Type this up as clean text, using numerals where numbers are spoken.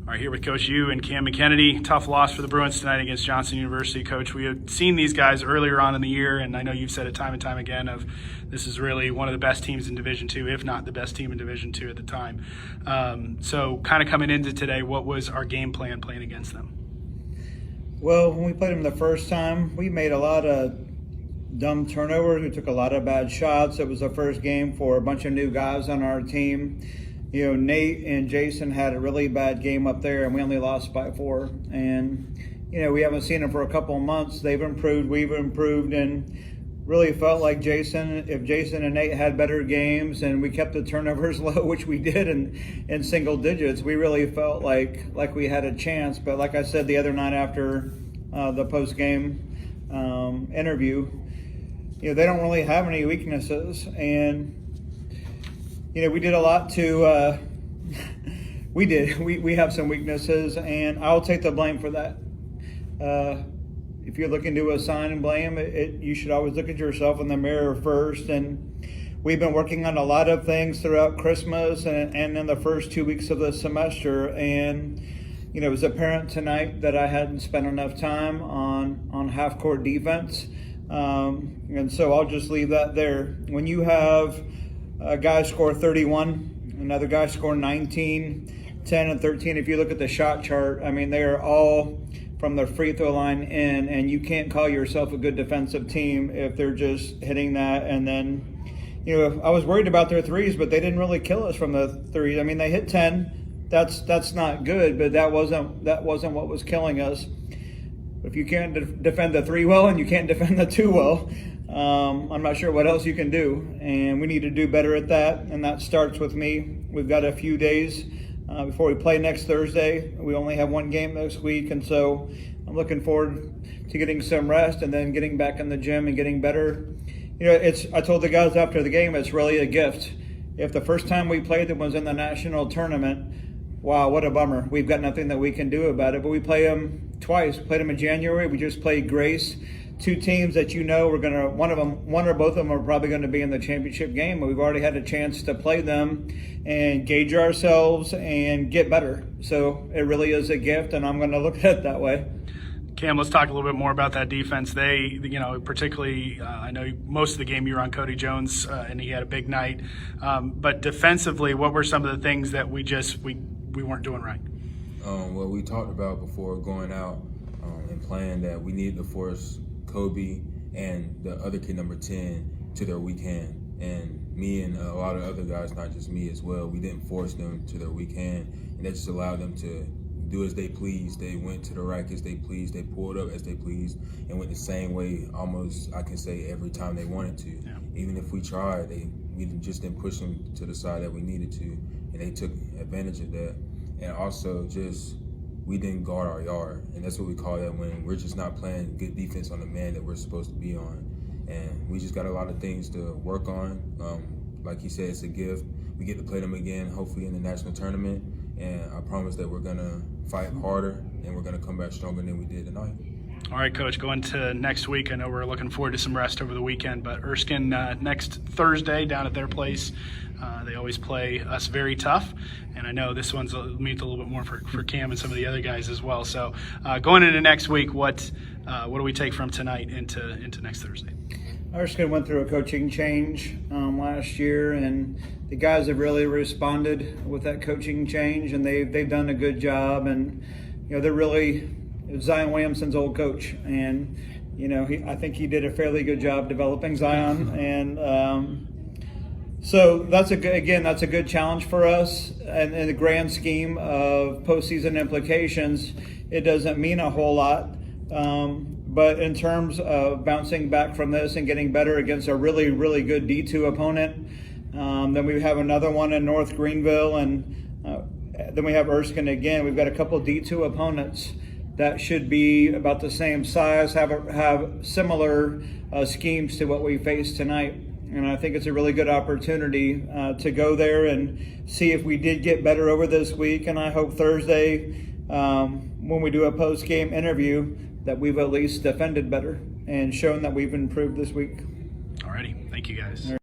All right, here with Coach U and Cam McKennedy. Tough loss for the Bruins tonight against Johnson University. Coach, we had seen these guys earlier on in the year, and I know you've said it time and time again of this is really one of the best teams in Division II, if not the best team in Division II at the time. So kind of coming into today, what was our game plan playing against them? Well, when we played them the first time, we made a lot of dumb turnovers. We took a lot of bad shots. It was the first game for a bunch of new guys on our team. You know, Nate and Jason had a really bad game up there, and we only lost by 4. And, you know, we haven't seen them for a couple of months. They've improved, we've improved, and really felt like if Jason and Nate had better games and we kept the turnovers low, which we did in single digits, we really felt like we had a chance. But like I said the other night after the post-game interview, you know, they don't really have any weaknesses. And you know, we did a lot to, we have some weaknesses, and I'll take the blame for that. If you're looking to assign blame, you should always look at yourself in the mirror first. And we've been working on a lot of things throughout Christmas and in the first 2 weeks of the semester. And, you know, it was apparent tonight that I hadn't spent enough time on half-court defense. And so I'll just leave that there. When you have a guy score 31, another guy score 19, 10, and 13. If you look at the shot chart, I mean, they are all from the free throw line in, and you can't call yourself a good defensive team if they're just hitting that. And then, you know, I was worried about their threes, but they didn't really kill us from the threes. I mean, they hit 10. That's not good, but that wasn't what was killing us. If you can't defend the 3 well and you can't defend the 2 well, I'm not sure what else you can do, and we need to do better at that, and that starts with me. We've got a few days before we play next Thursday. We only have 1 game this week, and so I'm looking forward to getting some rest and then getting back in the gym and getting better. You know, I told the guys after the game, it's really a gift. If the first time we played them was in the national tournament, wow, what a bummer. We've got nothing that we can do about it, but we play them twice. We played them in January. We just played Grace. 2 teams that you know one or both of them are probably going to be in the championship game. We've already had a chance to play them and gauge ourselves and get better. So it really is a gift, and I'm going to look at it that way. Cam, let's talk a little bit more about that defense. They, you know, particularly, I know most of the game you were on Cody Jones, and he had a big night. But defensively, what were some of the things that we weren't doing right? Well, we talked about before going out and playing that we needed to force Kobe and the other kid, number 10, to their weak hand. And me and a lot of other guys, not just me as well, we didn't force them to their weak hand, and that just allowed them to do as they pleased. They went to the rack as they pleased. They pulled up as they pleased and went the same way almost, I can say, every time they wanted to. Yeah. Even if we tried, we just didn't push them to the side that we needed to, and they took advantage of that. And also just we didn't guard our yard, and that's what we call that when we're just not playing good defense on the man that we're supposed to be on. And we just got a lot of things to work on. Like you said, it's a gift. We get to play them again, hopefully in the national tournament, and I promise that we're going to fight harder and we're going to come back stronger than we did tonight. All right, Coach, going to next week, I know we're looking forward to some rest over the weekend, but Erskine next Thursday down at their place, they always play us very tough, and I know this one's means a little bit more for Cam and some of the other guys as well. So going into next week, what do we take from tonight into next Thursday? Erskine went through a coaching change last year, and the guys have really responded with that coaching change, and they've done a good job. And you know, they're really Zion Williamson's old coach, and you know, I think he did a fairly good job developing Zion, and so that's a good challenge for us. And in the grand scheme of postseason implications, it doesn't mean a whole lot. But in terms of bouncing back from this and getting better against a really, really good D2 opponent, then we have another one in North Greenville, and then we have Erskine again. We've got a couple D2 opponents that should be about the same size, have similar schemes to what we faced tonight. And I think it's a really good opportunity to go there and see if we did get better over this week. And I hope Thursday, when we do a post-game interview, that we've at least defended better and shown that we've improved this week. All righty. Thank you, guys.